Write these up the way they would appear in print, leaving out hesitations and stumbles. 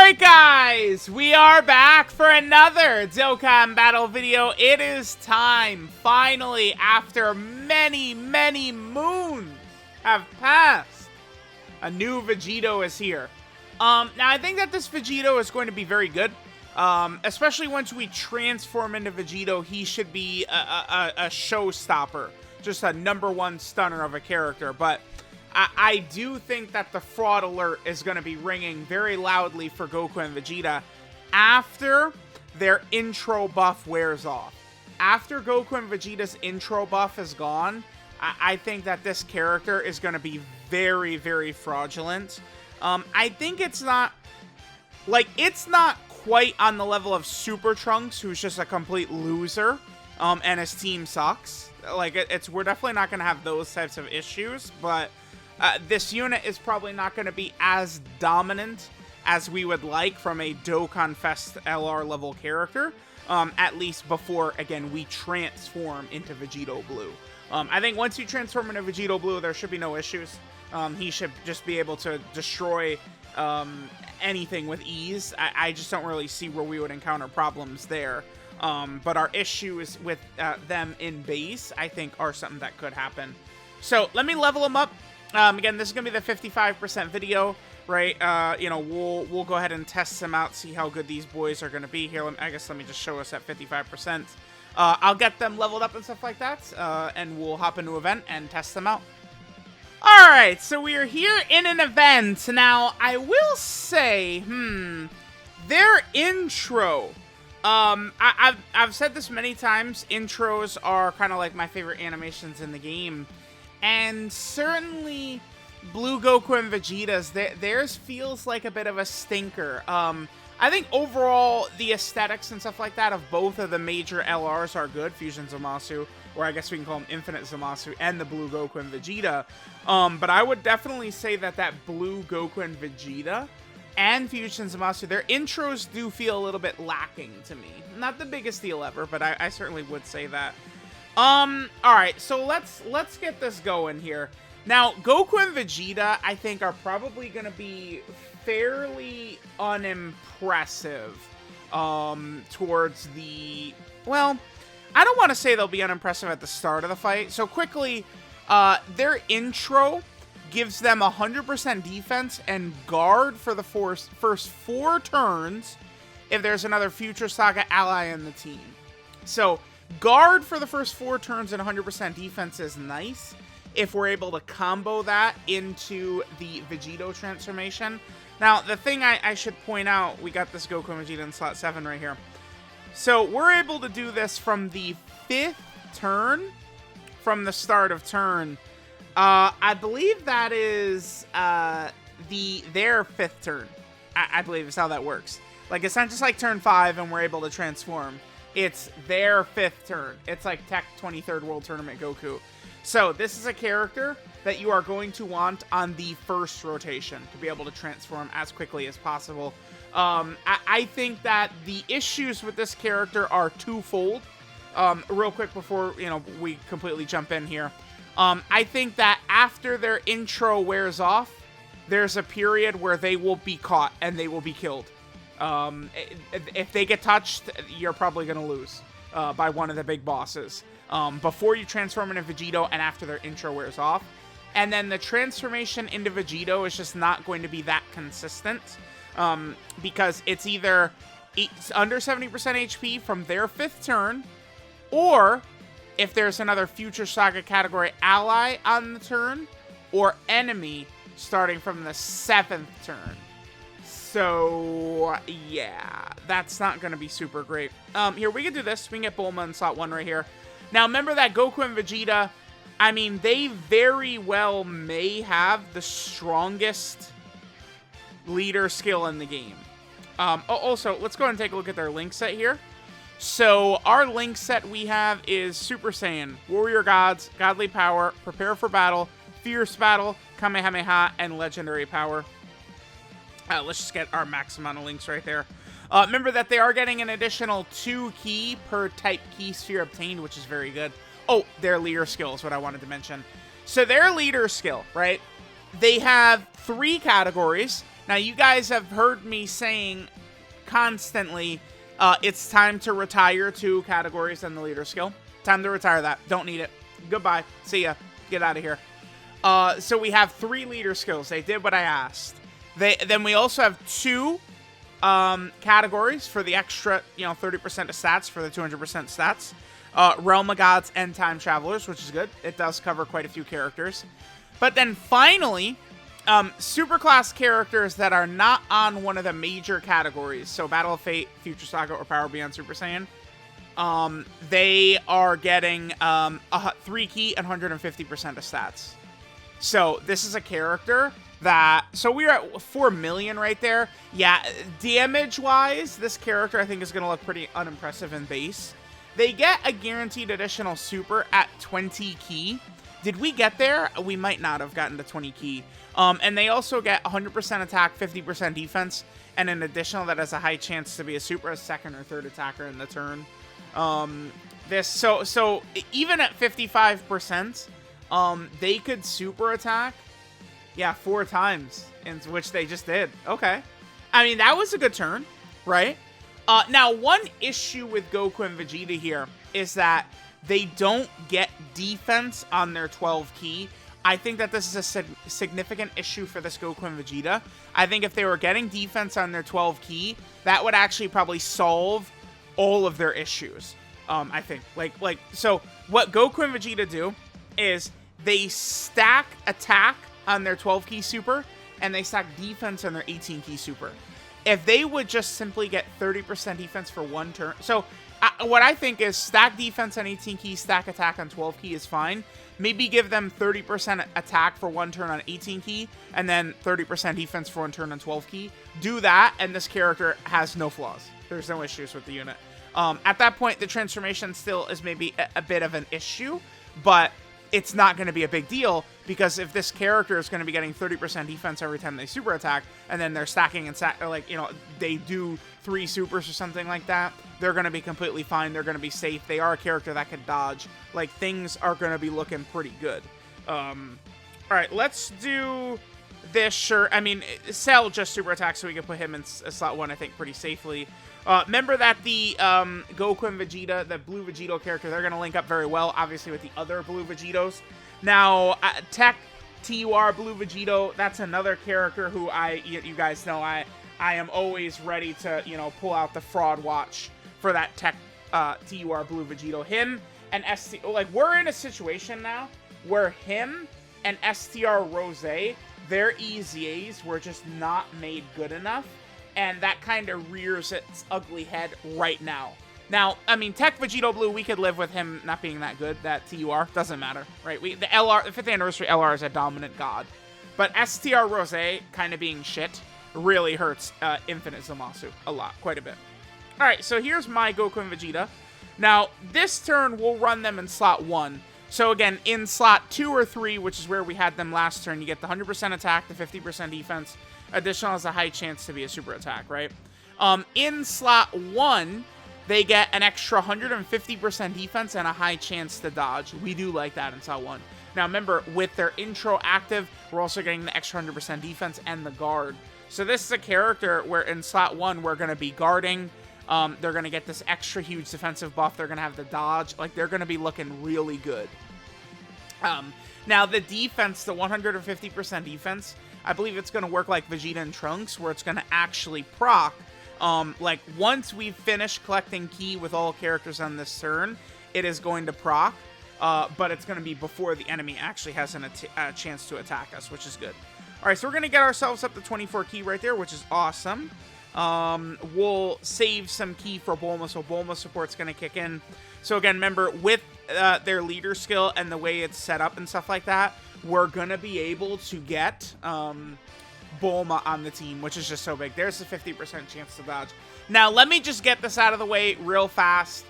Alright guys, we are back for another Dokkan battle video. It is time, finally, after many moons have passed. A new Vegito is here. Now I think that this Vegito is going to be very good. Especially once we transform into Vegito, he should be a showstopper. Just a #1 stunner of a character, but I do think that the fraud alert is going to be ringing very loudly for Goku and Vegeta after their intro buff wears off. After Goku and Vegeta's intro buff is gone, I think that this character is going to be very fraudulent. I think it's not quite on the level of Super Trunks, who's just a complete loser, and his team sucks. We're definitely not going to have those types of issues, but this unit is probably not going to be as dominant as we would like from a Dokkan Fest LR level character, at least before, again, we transform into Vegito Blue. I think once you transform into Vegito Blue, there should be no issues. He should just be able to destroy anything with ease. I just don't really see where we would encounter problems there. But our issues with them in base, I think, are something that could happen. So let me level them up. Again, this is gonna be the 55% video, right? We'll go ahead and test them out, see how good these boys are gonna be here. Let me just show us at 55%. I'll get them leveled up and stuff like that, and we'll hop into an event and test them out. Alright, so we are here in an event. Now, I will say, their intro, I've said this many times, intros are kind of like my favorite animations in the game. And certainly, Blue Goku and Vegeta's, theirs feels like a bit of a stinker. I think overall, the aesthetics and stuff like that of both of the major LRs are good. Fusion Zamasu, or I guess we can call them Infinite Zamasu, and the Blue Goku and Vegeta. But I would definitely say that Blue Goku and Vegeta and Fusion Zamasu, their intros do feel a little bit lacking to me. Not the biggest deal ever, but I certainly would say that. Alright, so let's get this going here. Now, Goku and Vegeta, I think, are probably gonna be fairly unimpressive, towards the, well, I don't want to say they'll be unimpressive at the start of the fight. So quickly, their intro gives them 100% defense and guard for the first 4 turns if there's another Future Saga ally in the team. So, guard for the first 4 turns and 100% defense is nice if we're able to combo that into the Vegito transformation. Now, the thing I should point out, we got this Goku and Vegeta in slot 7 right here. So, we're able to do this from the 5th turn, from the start of turn. I believe that is their 5th turn. I believe is how that works. Like, it's not just like turn 5 and we're able to transform. It's their 5th turn. It's like Tech 23rd World Tournament Goku. So, this is a character that you are going to want on the first rotation to be able to transform as quickly as possible. I think that the issues with this character are twofold. Real quick before, we completely jump in here. I think that after their intro wears off, there's a period where they will be caught and they will be killed. If they get touched, you're probably going to lose by one of the big bosses. Before you transform into Vegito and after their intro wears off. And then the transformation into Vegito is just not going to be that consistent. Because it's either under 70% HP from their 5th turn, or if there's another Future Saga category ally on the turn, or enemy starting from the 7th turn. So, yeah, that's not going to be super great. Here, we can do this. We can get Bulma in slot 1 right here. Now, remember that Goku and Vegeta, I mean, they very well may have the strongest leader skill in the game. Also, let's go ahead and take a look at their link set here. So, our link set we have is Super Saiyan, Warrior Gods, Godly Power, Prepare for Battle, Fierce Battle, Kamehameha, and Legendary Power. Let's just get our max amount of links right there. Remember that they are getting an additional 2 key per type key sphere obtained, which is very good. Oh, their leader skill is what I wanted to mention. So their leader skill, right? They have 3 categories. Now, you guys have heard me saying constantly, it's time to retire 2 categories in the leader skill. Time to retire that. Don't need it. Goodbye. See ya. Get out of here. So we have 3 leader skills. They did what I asked. Then we also have 2 categories for the extra, 30% of stats for the 200% stats. Realm of Gods and Time Travelers, which is good. It does cover quite a few characters. But then finally, superclass characters that are not on one of the major categories, so Battle of Fate, Future Saga, or Power Beyond Super Saiyan, they are getting 3 key and 150% of stats. So this is a character that, so we're at 4 million right there. Yeah, damage-wise, this character I think is going to look pretty unimpressive in base. They get a guaranteed additional super at 20 key. Did we get there? We might not have gotten to 20 key. And they also get 100% attack, 50% defense, and an additional that has a high chance to be a super, a second or third attacker in the turn. So even at 55%, they could super attack. Yeah, 4 times, in which they just did. Okay. I mean, that was a good turn, right? Now, one issue with Goku and Vegeta here is that they don't get defense on their 12 key. I think that this is a significant issue for this Goku and Vegeta. I think if they were getting defense on their 12 key, that would actually probably solve all of their issues. I think. So what Goku and Vegeta do is they stack attack on their 12 key super, and they stack defense on their 18 key super. If they would just simply get 30% defense for 1 turn. So what I think is stack defense on 18 key, stack attack on 12 key is fine. Maybe give them 30% attack for 1 turn on 18 key, and then 30% defense for 1 turn on 12 key. Do that, and this character has no flaws. There's no issues with the unit. At that point, the transformation still is maybe a bit of an issue, but it's not going to be a big deal, because if this character is going to be getting 30% defense every time they super attack, and then they're stacking and they do 3 supers or something like that, they're going to be completely fine. They're going to be safe. They are a character that can dodge. Like, things are going to be looking pretty good. All right, let's do this. Sure. I mean, Cell just super attack, so we can put him in slot 1, I think, pretty safely. Remember that the Goku and Vegeta, the Blue Vegito character, they're going to link up very well, obviously, with the other Blue Vegitos. Now, Tech TUR Blue Vegito, that's another character who you guys know, I am always ready to, pull out the fraud watch for that Tech TUR Blue Vegito. Him and we're in a situation now where him and STR Rose, their EZAs were just not made good enough. And that kind of rears its ugly head right now. Now, I mean, Tech Vegito Blue, we could live with him not being that good. That TUR doesn't matter, right? The 5th anniversary LR is a dominant god. But STR Rose kind of being shit really hurts Infinite Zamasu a lot, quite a bit. All right, so here's my Goku and Vegeta. Now, this turn, we'll run them in slot 1. So again, in slot 2 or 3, which is where we had them last turn, you get the 100% attack, the 50% defense. Additional has a high chance to be a super attack, right? In slot 1, they get an extra 150% defense and a high chance to dodge. We do like that in slot 1. Now, remember, with their intro active, we're also getting the extra 100% defense and the guard. So this is a character where in slot 1, we're going to be guarding. They're going to get this extra huge defensive buff. They're going to have the dodge. Like, they're going to be looking really good. Now, the defense, the 150% defense, I believe it's going to work like Vegeta and Trunks, where it's going to actually proc. Like, once we finish collecting ki with all characters on this turn, it is going to proc, but it's going to be before the enemy actually has a chance to attack us, which is good. All right, so we're going to get ourselves up to 24 ki right there, which is awesome. We'll save some ki for Bulma, so Bulma support's going to kick in. So again, remember, with their leader skill and the way it's set up and stuff like that, we're going to be able to get Bulma on the team, which is just so big. There's a 50% chance to dodge. Now, let me just get this out of the way real fast.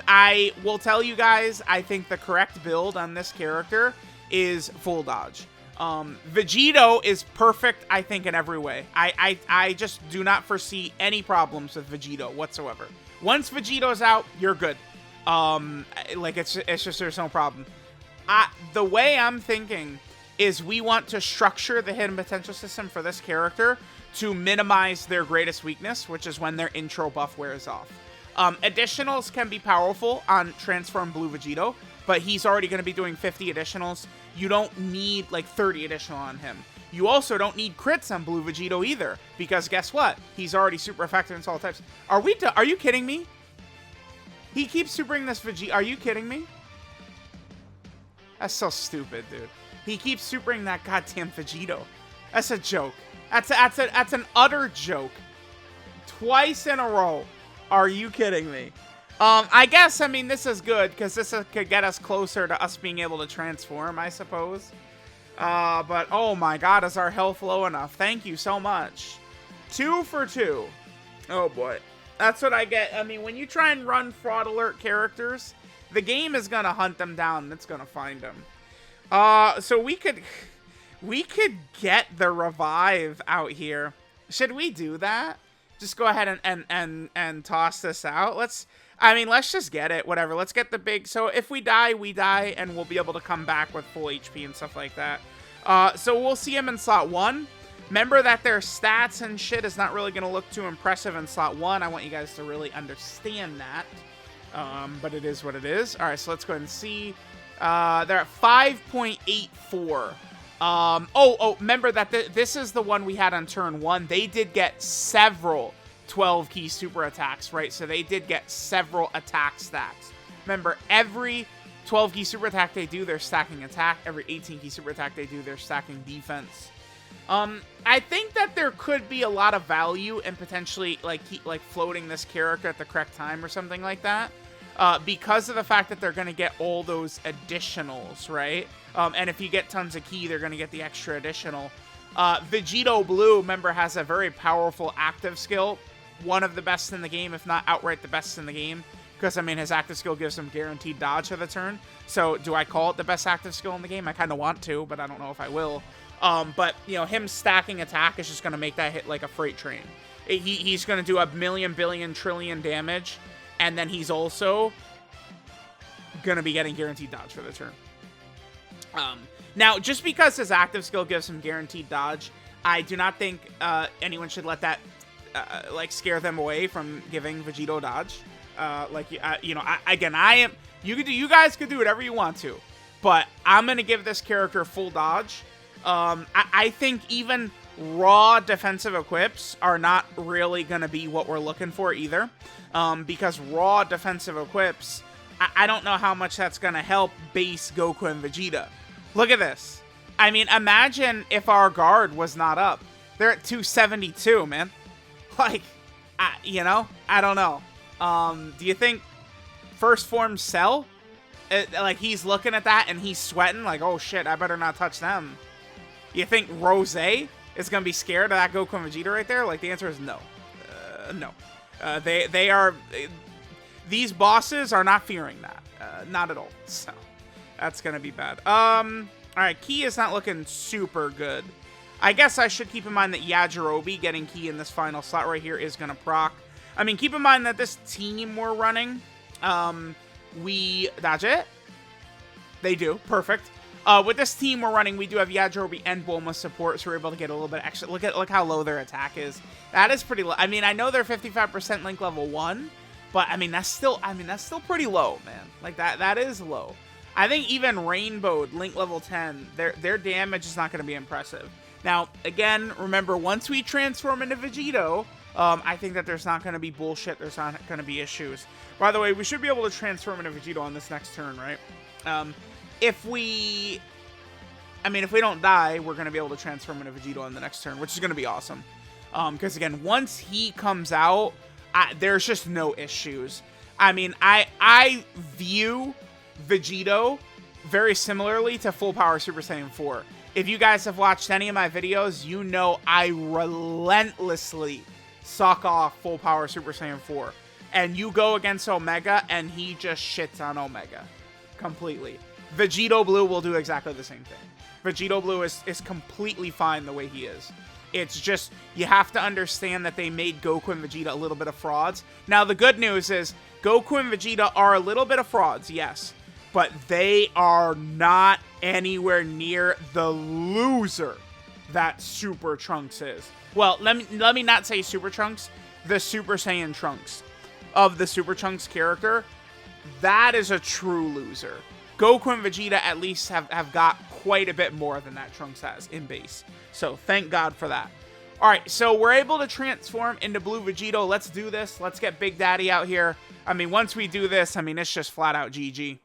I will tell you guys, I think the correct build on this character is full dodge. Vegito is perfect, I think, in every way. I just do not foresee any problems with Vegito whatsoever. Once Vegito's out, you're good. It's just, there's no problem. The way I'm thinking is we want to structure the hidden potential system for this character to minimize their greatest weakness, which is when their intro buff wears off. Additionals can be powerful on Transform Blue Vegito, but he's already going to be doing 50 additionals. You don't need like 30 additional on him. You also don't need crits on Blue Vegito either, because guess what? He's already super effective in all types. Are you kidding me? He keeps supering this Vegito. Are you kidding me? That's so stupid, dude. He keeps supering that goddamn Vegito. That's a joke. That's an utter joke. Twice in a row. Are you kidding me? I guess, I mean, this is good, because this could get us closer to us being able to transform, I suppose. But, oh my god, is our health low enough? Thank you so much. 2 for 2. Oh boy. That's what I get. I mean, when you try and run fraud alert characters, the game is gonna hunt them down, and it's gonna find them. So we could get the revive out here. Should we do that? Just go ahead and toss this out. Let's just get it. Whatever. Let's get the big... So if we die, we die, and we'll be able to come back with full HP and stuff like that. So we'll see him in slot 1. Remember that their stats and shit is not really going to look too impressive in slot 1. I want you guys to really understand that. But it is what it is. All right, so let's go ahead and see. They're at 5.84. Remember that this is the one we had on turn 1. They did get several 12 key super attacks, right? So they did get several attack stacks. Remember, every 12 key super attack they do, they're stacking attack. Every 18 key super attack they do, they're stacking defense. I think that there could be a lot of value in potentially like floating this character at the correct time or something like that. Because of the fact that they're going to get all those additionals, right? And if you get tons of key, they're going to get the extra additional. Vegito Blue, remember, has a very powerful active skill. One of the best in the game, if not outright the best in the game. Because, I mean, his active skill gives him guaranteed dodge for the turn. So, do I call it the best active skill in the game? I kind of want to, but I don't know if I will. But, you know, him stacking attack is just going to make that hit like a freight train. He's going to do a million, billion, trillion damage. And then he's also going to be getting guaranteed dodge for the turn. Now, just because his active skill gives him guaranteed dodge, I do not think anyone should let that scare them away from giving Vegito dodge. You guys could do whatever you want to, but I'm going to give this character full dodge. I think even raw defensive equips are not really going to be what we're looking for either. Because raw defensive equips, I don't know how much that's going to help base Goku and Vegeta. Look at this. I mean, imagine if our guard was not up. They're at 272, man. Like, I don't know. Do you think first forms sell? Like, he's looking at that and he's sweating like, oh shit, I better not touch them. You think Rose is going to be scared of that Goku and Vegeta right there? Like, the answer is no. No. They are... These bosses are not fearing that. Not at all. So, that's going to be bad. Alright, Ki is not looking super good. I guess I should keep in mind that Yajirobe getting Ki in this final slot right here is going to proc. I mean, keep in mind that this team we're running, we dodge it. They do. Perfect. With this team we're running, we do have Yajirobe and Bulma support, so we're able to get a little bit extra. Look how low their attack is. That is pretty low. I mean, I know they're 55% Link level 1, but I mean that's still pretty low, man. Like that is low. I think even Rainbowed Link level 10, their damage is not going to be impressive. Now, again, remember, once we transform into Vegito, I think that there's not going to be bullshit. There's not going to be issues. By the way, we should be able to transform into Vegito on this next turn, right? If we don't die, we're going to be able to transform into Vegito on the next turn, which is going to be awesome. Because, again, once he comes out, there's just no issues. I mean, I view Vegito very similarly to Full Power Super Saiyan 4. If you guys have watched any of my videos, you know I relentlessly suck off Full Power Super Saiyan 4. And you go against Omega, and he just shits on Omega. Completely. Vegito Blue will do exactly the same thing. Vegito Blue is completely fine the way he is. It's just, you have to understand that they made Goku and Vegeta a little bit of frauds. Now, the good news is, Goku and Vegeta are a little bit of frauds, yes. But they are not anywhere near the loser that Super Trunks is. Well, let me not say Super Trunks, the Super Saiyan Trunks of the Super Trunks character. That is a true loser. Goku and Vegeta at least have got quite a bit more than that Trunks has in base. So thank God for that. Alright, so we're able to transform into Blue Vegito. Let's do this. Let's get Big Daddy out here. I mean, once we do this, I mean, it's just flat out GG.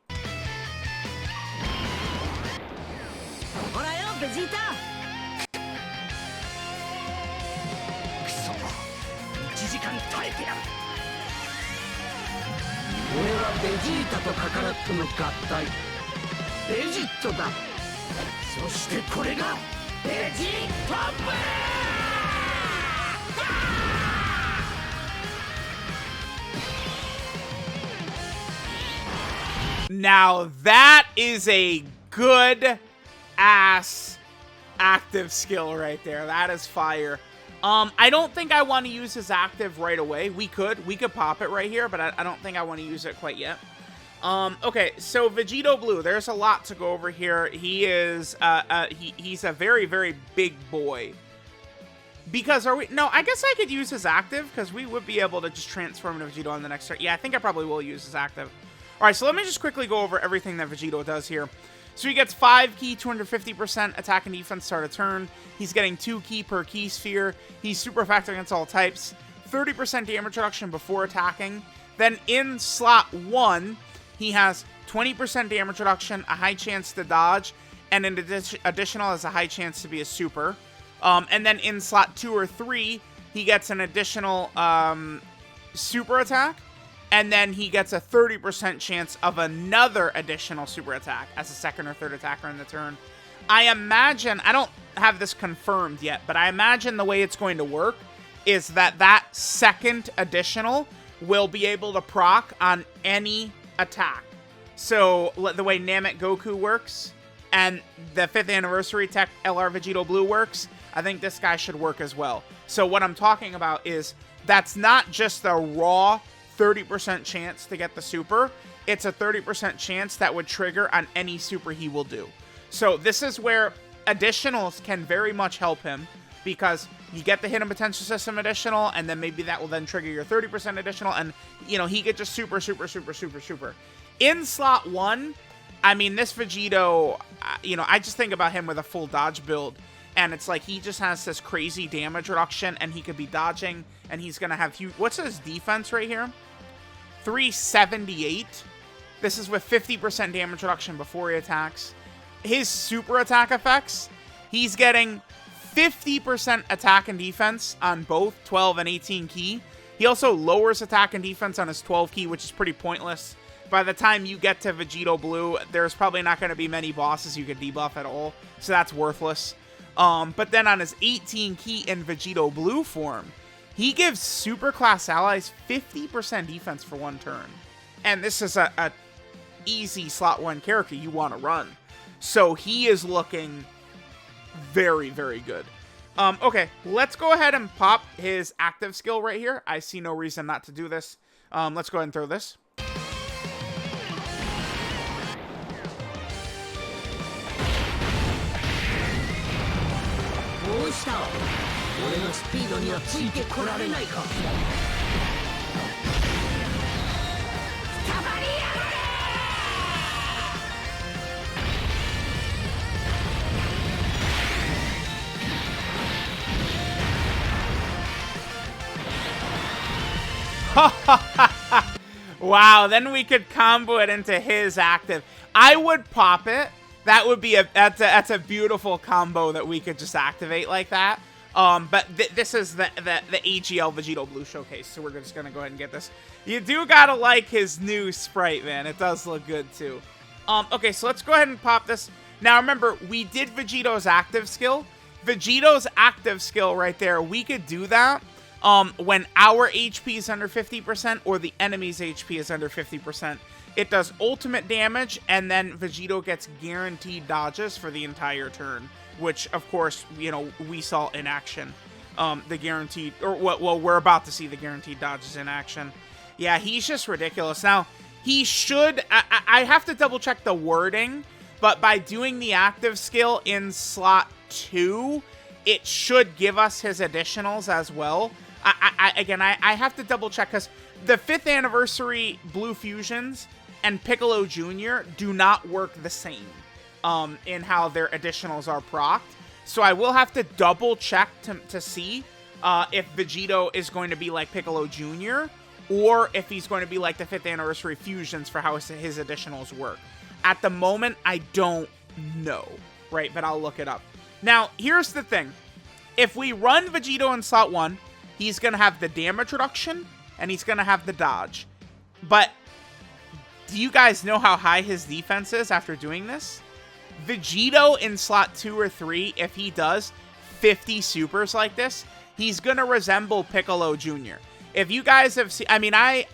Now that is a good ass active skill right there. That is fire. I don't think I want to use his active right away. We could pop it right here, but I don't think I want to use it quite yet. Okay, so Vegito Blue, there's a lot to go over here. He is, he's a very, very big boy. Because no, I guess I could use his active, because we would be able to just transform into Vegito on the next turn. Yeah, I think I probably will use his active. Alright, so let me just quickly go over everything that Vegito does here. So he gets 5 ki, 250% attack and defense start a turn. He's getting 2 ki per ki sphere. He's super effective against all types. 30% damage reduction before attacking. Then in slot 1, he has 20% damage reduction, a high chance to dodge, and an additional has a high chance to be a super. And then in slot 2 or 3, he gets an additional super attack. And then he gets a 30% chance of another additional super attack as a second or third attacker in the turn. I imagine, I don't have this confirmed yet, but I imagine the way it's going to work is that second additional will be able to proc on any attack. So the way Namek Goku works and the 5th anniversary tech LR Vegito Blue works, I think this guy should work as well. So what I'm talking about is that's not just a raw 30% chance to get the super, it's a 30% chance that would trigger on any super he will do. So this is where additionals can very much help him, because you get the hidden potential system additional, and then maybe that will then trigger your 30% additional, and you know, he gets just super. In slot 1, I mean, this Vegito, you know, I just think about him with a full dodge build, and it's like he just has this crazy damage reduction, and he could be dodging, and he's gonna have huge. What's his defense right here? 378. This is with 50% damage reduction before he attacks. His super attack effects, he's getting 50% attack and defense on both 12 and 18 ki. He also lowers attack and defense on his 12 ki, which is pretty pointless. By the time you get to Vegito Blue, there's probably not going to be many bosses you can debuff at all, so that's worthless. But then on his 18 ki in Vegito Blue form, he gives super class allies 50% defense for 1 turn. And this is a easy slot 1 character you want to run. So he is looking very, very good. Okay, let's go ahead and pop his active skill right here. I see no reason not to do this. Let's go ahead and throw this. Wow, then we could combo it into his active. I would pop it. That would be that's a beautiful combo that we could just activate like that. But this is the AGL Vegito Blue showcase, so we're just gonna go ahead and get this. You do gotta like his new sprite, man. It does look good too. Okay, so let's go ahead and pop this. Now remember, we did Vegito's active skill. Vegito's active skill right there, we could do that when our HP is under 50% or the enemy's HP is under 50%. It does ultimate damage, and then Vegito gets guaranteed dodges for the entire turn, which, of course, you know, we saw in action. The guaranteed, or well, we're about to see the guaranteed dodges in action. Yeah, he's just ridiculous. Now, he should, I have to double check the wording, but by doing the active skill in slot 2, it should give us his additionals as well. Again, I have to double check because the 5th anniversary Blue Fusions and Piccolo Jr. do not work the same in how their additionals are procced. So I will have to double check to see if Vegito is going to be like Piccolo Jr. or if he's going to be like the 5th anniversary Fusions for how his additionals work. At the moment, I don't know, right? But I'll look it up. Now, here's the thing. If we run Vegito in slot 1, he's going to have the damage reduction, and he's going to have the dodge. But do you guys know how high his defense is after doing this? Vegito in slot 2 or 3, if he does 50 supers like this, he's going to resemble Piccolo Jr. If you guys have seen, I mean, I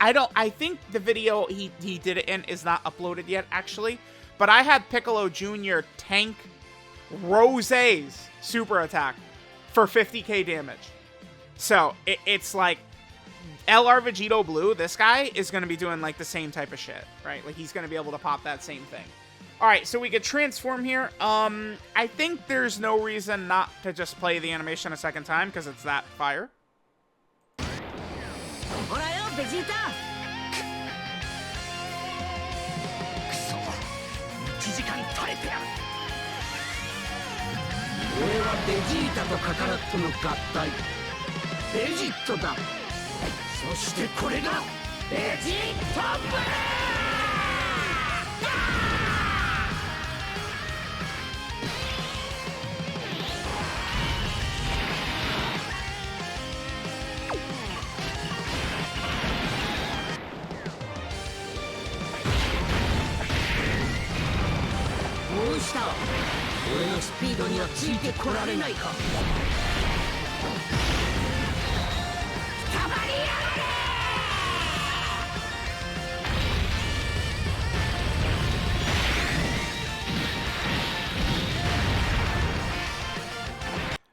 think the video he did it in is not uploaded yet, actually. But I had Piccolo Jr. tank Rose's super attack for 50k damage. So, it's like, LR Vegito Blue, this guy, is going to be doing, like, the same type of shit, right? Like, he's going to be able to pop that same thing. Alright, so we could transform here. I think there's no reason not to just play the animation a second time, because it's that fire.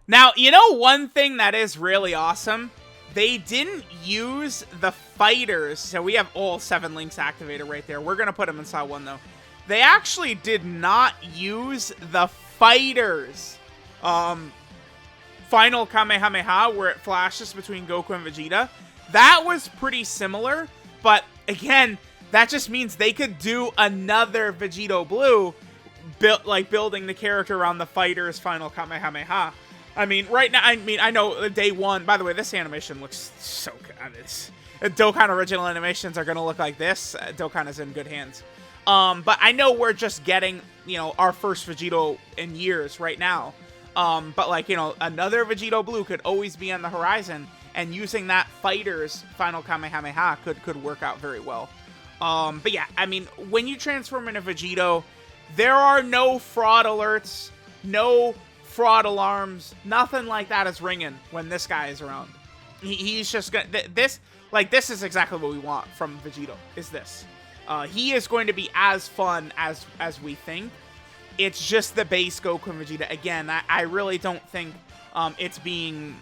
Now, you know one thing that is really awesome? They didn't use the fighters. So we have all 7 links activated right there. We're going to put them in slot 1, though. They actually did not use the fighters. Final Kamehameha, where it flashes between Goku and Vegeta. That was pretty similar. But, again, that just means they could do another Vegito Blue, building the character around the fighters' Final Kamehameha. I mean, right now, I know day 1, by the way, this animation looks so good. Dokkan original animations are going to look like this. Dokkan is in good hands. But I know we're just getting, you know, our first Vegito in years right now. But like, you know, another Vegito Blue could always be on the horizon, and using that fighter's Final Kamehameha could work out very well. But yeah, I mean, when you transform into Vegito, there are no fraud alerts, no fraud alarms, nothing like that is ringing when this guy is around. He's just gonna, this is exactly what we want from Vegito, is this. He is going to be as fun as we think. It's just the base Goku and Vegeta. Again, I really don't think it's being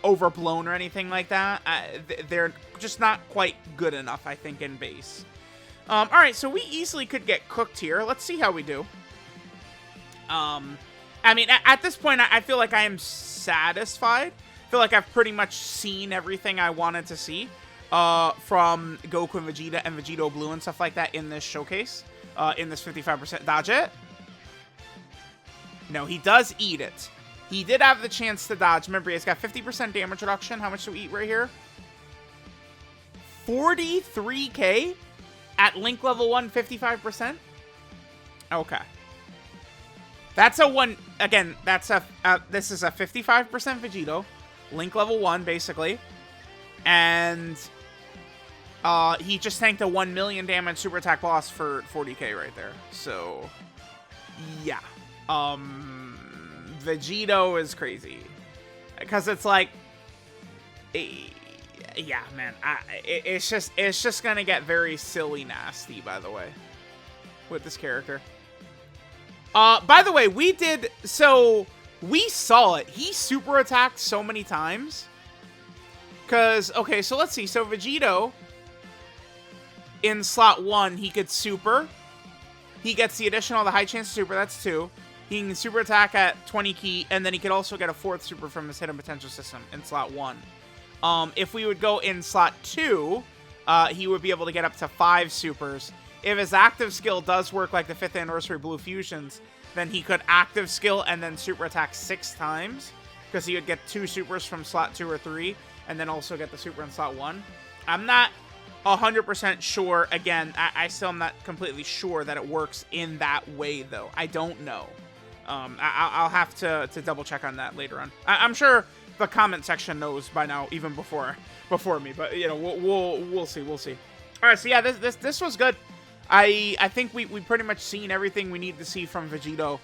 overblown or anything like that. They're just not quite good enough, I think, in base. Alright, so we easily could get cooked here. Let's see how we do. I mean, at this point, I feel like I am satisfied. I feel like I've pretty much seen everything I wanted to see from Goku and Vegeta and Vegito Blue and stuff like that in this showcase, in this 55% dodge it. No, he does eat it. He did have the chance to dodge. Remember, he's got 50% damage reduction. How much do we eat right here? 43k at Link level 1, 55%? Okay. That's a one, again, that's a, this is a 55% Vegito, Link level 1, basically, and, he just tanked a 1 million damage super attack boss for 40k right there, so, yeah, Vegito is crazy, because it's like, yeah, man, it's just gonna get very silly nasty, by the way, with this character. By the way, we saw it. He super attacked so many times. Because, okay, so let's see. So Vegito, in slot 1, he could super. He gets the additional, the high chance super, that's 2. He can super attack at 20 ki, and then he could also get a 4th super from his hidden potential system in slot 1. If we would go in slot 2, he would be able to get up to 5 supers. If his active skill does work like the 5th anniversary Blue Fusions, then he could active skill and then super attack 6 times, because he would get 2 supers from slot 2 or 3, and then also get the super in slot 1. I'm not 100% sure. Again, I still am not completely sure that it works in that way, though. I don't know. I'll have to double check on that later on. I'm sure the comment section knows by now, even before me. But you know, we'll see. All right, so yeah, this was good. I think we pretty much seen everything we need to see from Vegito.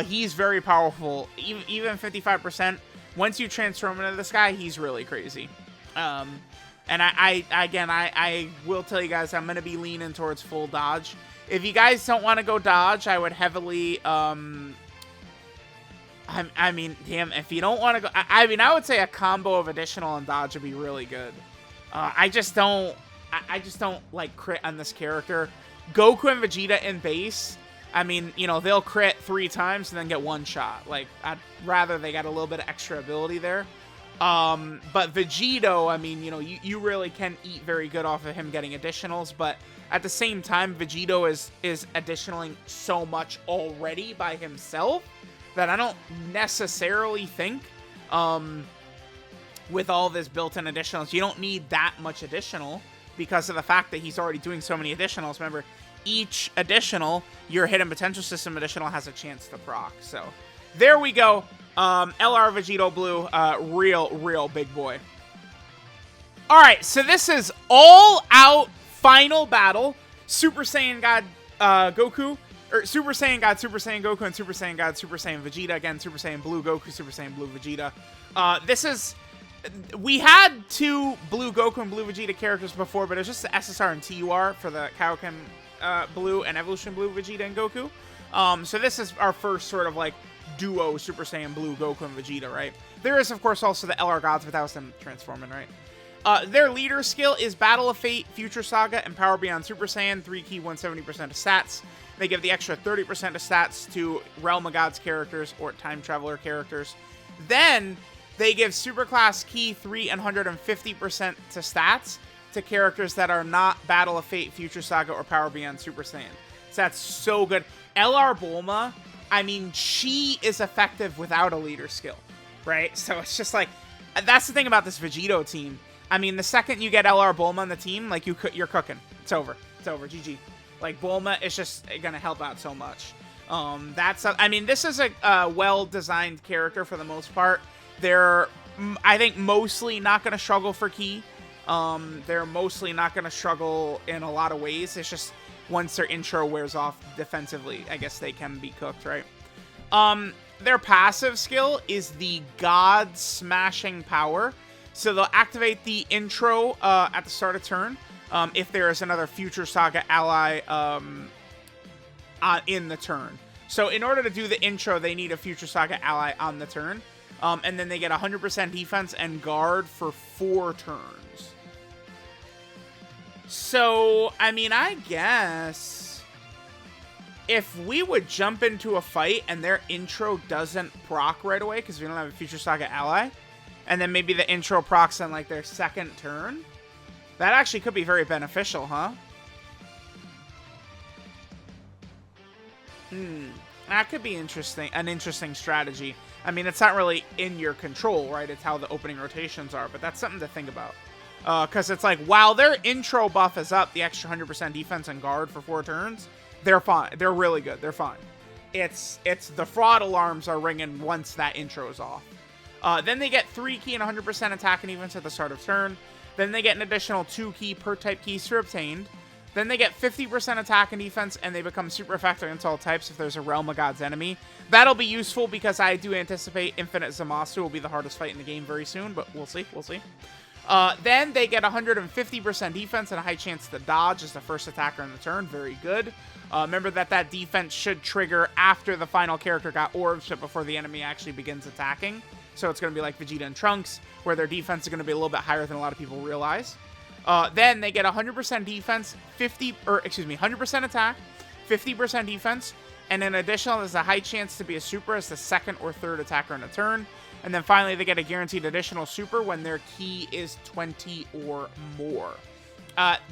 He's very powerful. Even 55%. Once you transform into this guy, he's really crazy. And I will tell you guys, I'm gonna be leaning towards full dodge. If you guys don't want to go dodge, I would heavily I mean, damn, if you don't want to go... I mean, I would say a combo of additional and dodge would be really good. I just don't like crit on this character. Goku and Vegeta in base, I mean, you know, they'll crit 3 times and then get 1 shot. Like, I'd rather they got a little bit of extra ability there. But Vegito, I mean, you know, you really can eat very good off of him getting additionals, but at the same time, Vegito is additionaling so much already by himself that I don't necessarily think, with all this built-in additionals, you don't need that much additional because of the fact that he's already doing so many additionals. Remember, each additional, your hidden potential system additional has a chance to proc. So, there we go. LR Vegito Blue, real big boy. Alright, so this is all-out final battle. Super Saiyan God Goku, or Super Saiyan God, Super Saiyan Goku, and Super Saiyan God, Super Saiyan Vegeta. Again, Super Saiyan Blue Goku, Super Saiyan Blue Vegeta. We had 2 Blue Goku and Blue Vegeta characters before, but it was just the SSR and TUR for the Kaioken Blue and Evolution Blue Vegeta and Goku. So this is our first sort of like duo Super Saiyan Blue Goku and Vegeta, right? There is, of course, also the LR Gods, but that was them transforming, right? Their leader skill is Battle of Fate, Future Saga, and Power Beyond Super Saiyan, 3 key, 170% of stats. They give the extra 30% of stats to Realm of Gods characters or Time Traveler characters. Then they give Superclass Key 3 and 150% to stats to characters that are not Battle of Fate, Future Saga, or Power Beyond Super Saiyan. So that's so good. LR Bulma, I mean, she is effective without a leader skill, right? So it's just like, that's the thing about this Vegito team. I mean, the second you get LR Bulma on the team, like, you're cooking. It's over. It's over. GG. Like, Bulma is just gonna help out so much. I mean, this is a well-designed character for the most part. They're, I think, mostly not gonna struggle for Ki. They're mostly not gonna struggle in a lot of ways. It's just, once their intro wears off defensively, I guess they can be cooked, right? Their passive skill is the God Smashing Power. So they'll activate the intro at the start of turn if there is another Future Saga ally in the turn. So in order to do the intro, they need a Future Saga ally on the turn. And then they get 100% defense and guard for 4 turns. So, I mean, I guess if we would jump into a fight and their intro doesn't proc right away because we don't have a Future Saga ally, and then maybe the intro procs on, like, their second turn, that actually could be very beneficial, huh? That could be interesting, an interesting strategy. I mean, it's not really in your control, right? It's how the opening rotations are, but that's something to think about. Because it's like, while their intro buff is up, the extra 100% defense and guard for 4 turns, they're fine. They're really good. They're fine. It's the fraud alarms are ringing once that intro is off. Then they get 3 key and 100% attack and defense at the start of turn. Then they get an additional 2 key per type keys to obtained. Then they get 50% attack and defense, and they become super effective against all types if there's a Realm of Gods enemy. That'll be useful because I do anticipate Infinite Zamasu will be the hardest fight in the game very soon, but we'll see. We'll see. Then they get 150% defense and a high chance to dodge as the first attacker in the turn. Very good. Remember that defense should trigger after the final character got orbs, but before the enemy actually begins attacking. So it's going to be like Vegeta and Trunks, where their defense is going to be a little bit higher than a lot of people realize. Then they get 100% defense, 100% attack, 50% defense, And in addition, there's a high chance to be a super as the second or third attacker in a turn. And then finally, they get a guaranteed additional super when their ki is 20 or more.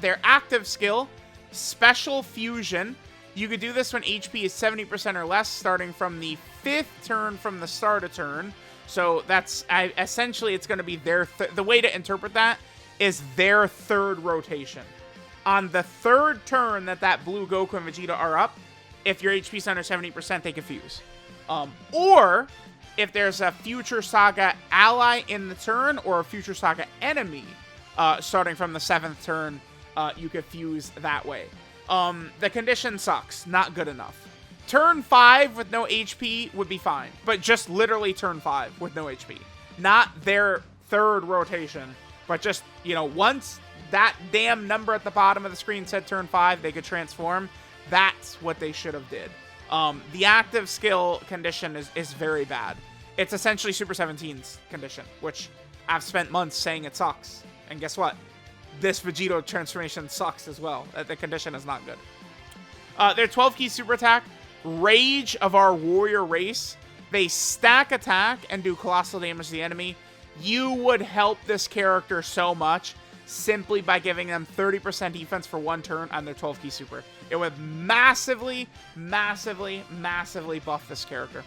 Their active skill, Special Fusion. You could do this when HP is 70% or less, starting from the 5th turn from the start of turn. So that's essentially it's going to be their the way to interpret that is their third rotation. On the third turn that Blue Goku and Vegeta are up, if your HP is under 70%, they can fuse. Or if there's a Future Saga ally in the turn or a Future Saga enemy starting from the 7th turn, you could fuse that way. The condition sucks. Not good enough. Turn 5 with no HP would be fine. But just literally turn 5 with no HP. Not their third rotation. But just, you know, once that damn number at the bottom of the screen said turn 5, they could transform. That's what they should have did. The active skill condition is very bad. It's essentially Super 17's condition, which I've spent months saying it sucks. And guess what? This Vegito transformation sucks as well. The condition is not good. Their 12 key super attack, Rage of Our Warrior Race. They stack attack and do colossal damage to the enemy. You would help this character so much simply by giving them 30% defense for 1 turn on their 12 key super. It would massively, massively, massively buff this character.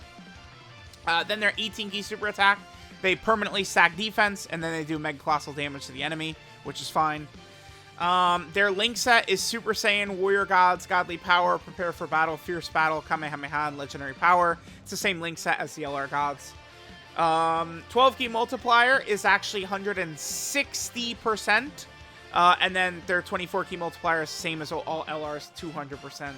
Then their 18 key super attack, they permanently stack defense, and then they do mega colossal damage to the enemy, which is fine. Their link set is Super Saiyan, Warrior Gods, Godly Power, Prepare for Battle, Fierce Battle, Kamehameha, and Legendary Power. It's the same link set as the LR Gods. 12 key multiplier is actually 160%. And then their 24 key multiplier is the same as all LRs, 200%.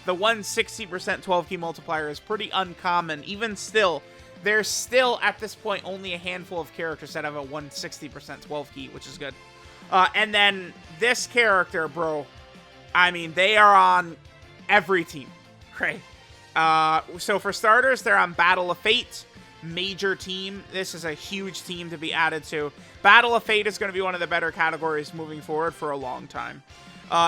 The 160% 12 key multiplier is pretty uncommon. Even still, there's still, at this point, only a handful of characters that have a 160% 12 key, which is good. And then this character, bro, I mean, they are on every team, right? So for starters, they're on Battle of Fate, major team. This is a huge team to be added to. Battle of Fate is going to be one of the better categories moving forward for a long time.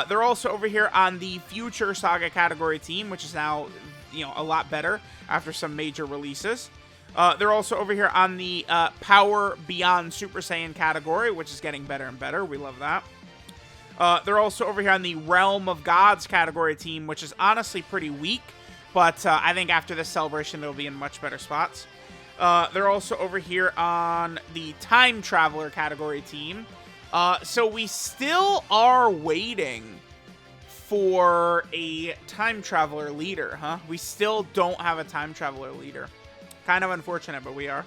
They're also over here on the Future Saga category team, which is now, you know, a lot better after some major releases. They're also over here on the Power Beyond Super Saiyan category, which is getting better and better. We love that. They're also over here on the Realm of Gods category team, which is honestly pretty weak, but I think after this celebration, it'll be in much better spots. They're also over here on the Time Traveler category team. So we still are waiting for a Time Traveler leader, huh? We still don't have a Time Traveler leader. Kind of unfortunate, but we are.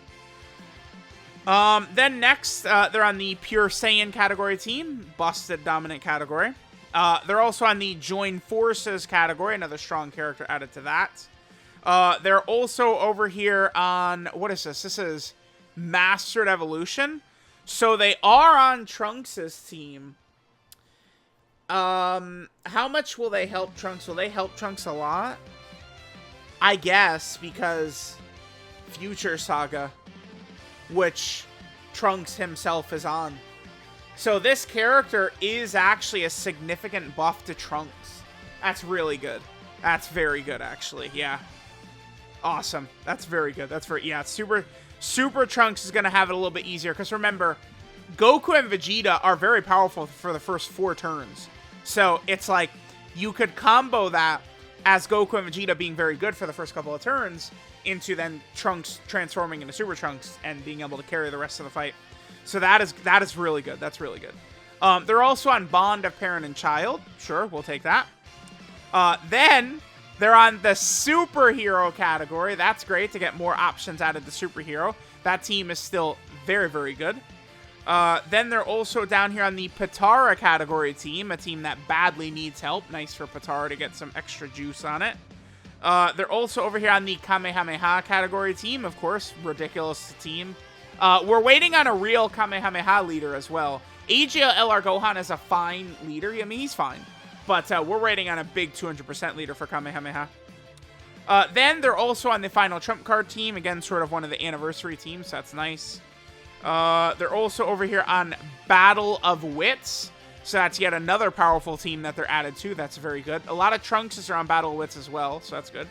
Then next, they're on the Pure Saiyan category team. Busted dominant category. They're also on the Join Forces category. Another strong character added to that. They're also over here on... What is this? This is Mastered Evolution. So they are on Trunks' team. How much will they help Trunks? Will they help Trunks a lot? I guess, because... Future Saga, which Trunks himself is on. So this character is actually a significant buff to Trunks. That's really good. That's very good, actually. Yeah. Awesome. That's very good. That's very... Yeah, Super Trunks is going to have it a little bit easier. Because remember, Goku and Vegeta are very powerful for the first 4 turns. So it's like, you could combo that as Goku and Vegeta being very good for the first couple of turns into then Trunks transforming into Super Trunks and being able to carry the rest of the fight. So that is really good. That's really good. They're also on Bond of Parent and Child. Sure, we'll take that. Then they're on the Superhero category. That's great to get more options added to Superhero. That team is still very, very good. Then they're also down here on the Patara category team, a team that badly needs help. Nice for Patara to get some extra juice on it. They're also over here on the Kamehameha category team, of course. Ridiculous team. We're waiting on a real Kamehameha leader as well. AGL LR Gohan is a fine leader. I mean, he's fine. But we're waiting on a big 200% leader for Kamehameha. Then they're also on the Final Trump Card team. Again, sort of one of the anniversary teams. So that's nice. They're also over here on Battle of Wits. So that's yet another powerful team that they're added to. That's very good. A lot of Trunks are on Battle of Wits as well, so that's good.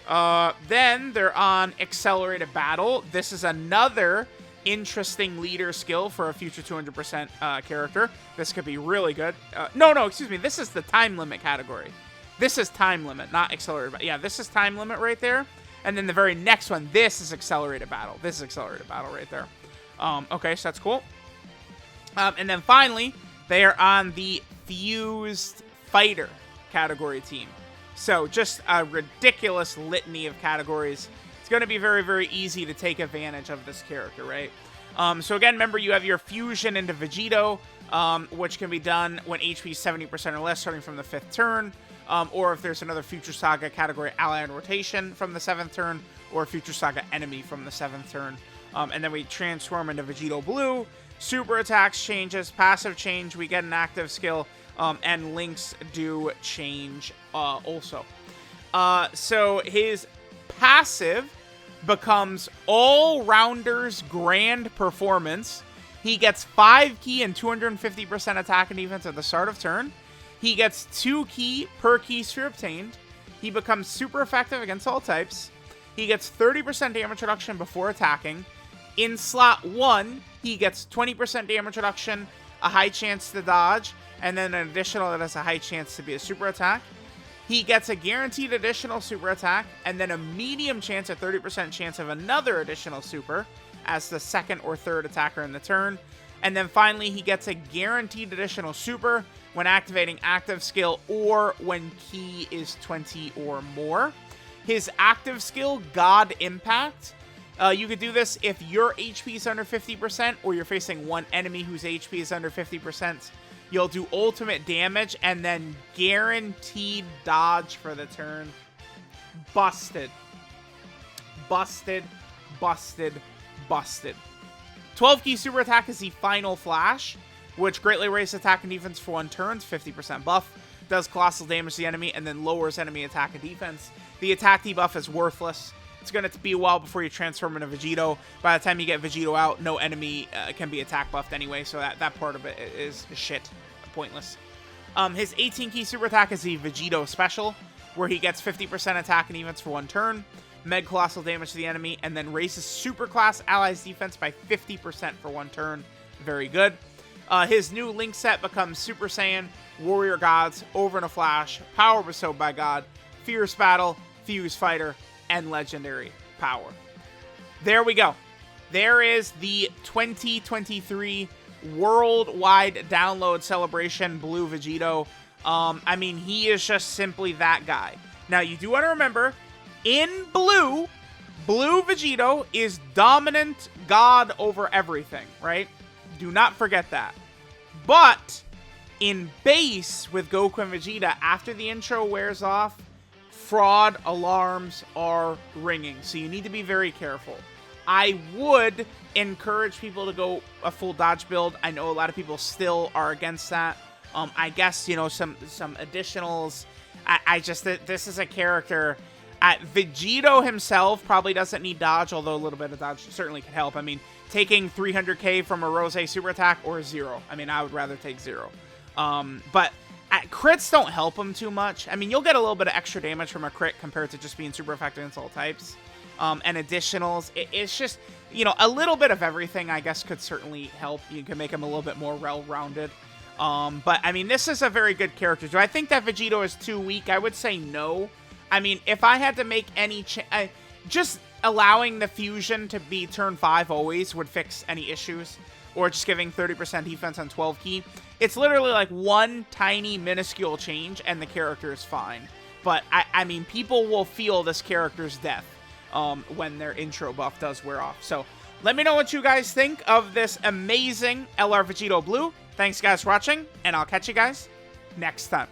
Then they're on Accelerated Battle. This is another interesting leader skill for a future 200% character. This could be really good. No, excuse me. This is the time limit category. This is time limit, not accelerated battle. Yeah, this is time limit right there. And then the very next one, this is accelerated battle. This is accelerated battle right there. Okay, so that's cool. And then finally, they are on the Fused Fighter category team. So just a ridiculous litany of categories. It's going to be very, very easy to take advantage of this character, right? So again, remember, you have your fusion into Vegito, which can be done when HP is 70% or less starting from the 5th turn, or if there's another Future Saga category ally in rotation from the 7th turn, or a Future Saga enemy from the 7th turn. And then we transform into Vegito Blue. Super attacks changes, passive change, we get an active skill, and links do change also. So his passive becomes All-Rounders Grand Performance. He gets 5 ki and 250% attack and defense at the start of turn. He gets 2 ki per ki sphere obtained. He becomes super effective against all types. He gets 30% damage reduction before attacking. In slot 1, he gets 20% damage reduction, a high chance to dodge, and then an additional that has a high chance to be a super attack. He gets a guaranteed additional super attack, and then a medium chance, a 30% chance of another additional super as the 2nd or 3rd attacker in the turn. And then finally, he gets a guaranteed additional super when activating active skill or when ki is 20 or more. His active skill, God Impact. You could do this if your HP is under 50% or you're facing one enemy whose HP is under 50%. You'll do ultimate damage and then guaranteed dodge for the turn. Busted. Busted. Busted. Busted. 12 ki super attack is the final flash, which greatly raises attack and defense for 1 turn, 50% buff, does colossal damage to the enemy, and then lowers enemy attack and defense. The attack debuff is worthless. It's going to be a while before you transform into Vegito. By the time you get Vegito out, no enemy can be attack buffed anyway, so that part of it is shit. Pointless. His 18 ki super attack is the Vegito special, where he gets 50% attack and defense for 1 turn, med colossal damage to the enemy, and then raises superclass allies defense by 50% for 1 turn. Very good. His new link set becomes Super Saiyan, Warrior Gods, Over in a Flash, Power Bestowed by God, Fierce Battle, Fuse Fighter, and Legendary Power. There we go. There is the 2023 worldwide download celebration Blue Vegito. I mean, he is just simply that guy. Now, you do want to remember, in Blue Vegito is dominant God over everything, right? Do not forget that. But in base with Goku and Vegeta, after the intro wears off, fraud alarms are ringing. So you need to be very careful. I would encourage people to go a full dodge build. I know a lot of people still are against that. I guess, you know, some additionals. I just, this is a character. Vegito himself probably doesn't need dodge, although a little bit of dodge certainly could help. I mean, taking 300k from a Rose super attack or 0. I mean, I would rather take 0. But crits don't help him too much. I mean, you'll get a little bit of extra damage from a crit compared to just being super effective against all types. And additionals, it's just, you know, a little bit of everything, I guess, could certainly help. You can make him a little bit more well-rounded. But, I mean, this is a very good character. Do I think that Vegito is too weak? I would say no. I mean, if I had to make any just allowing the fusion to be turn 5 always would fix any issues. Or just giving 30% defense on 12 ki. It's literally like one tiny minuscule change and the character is fine. But, I mean, people will feel this character's death when their intro buff does wear off. So, let me know what you guys think of this amazing LR Vegito Blue. Thanks, guys, for watching, and I'll catch you guys next time.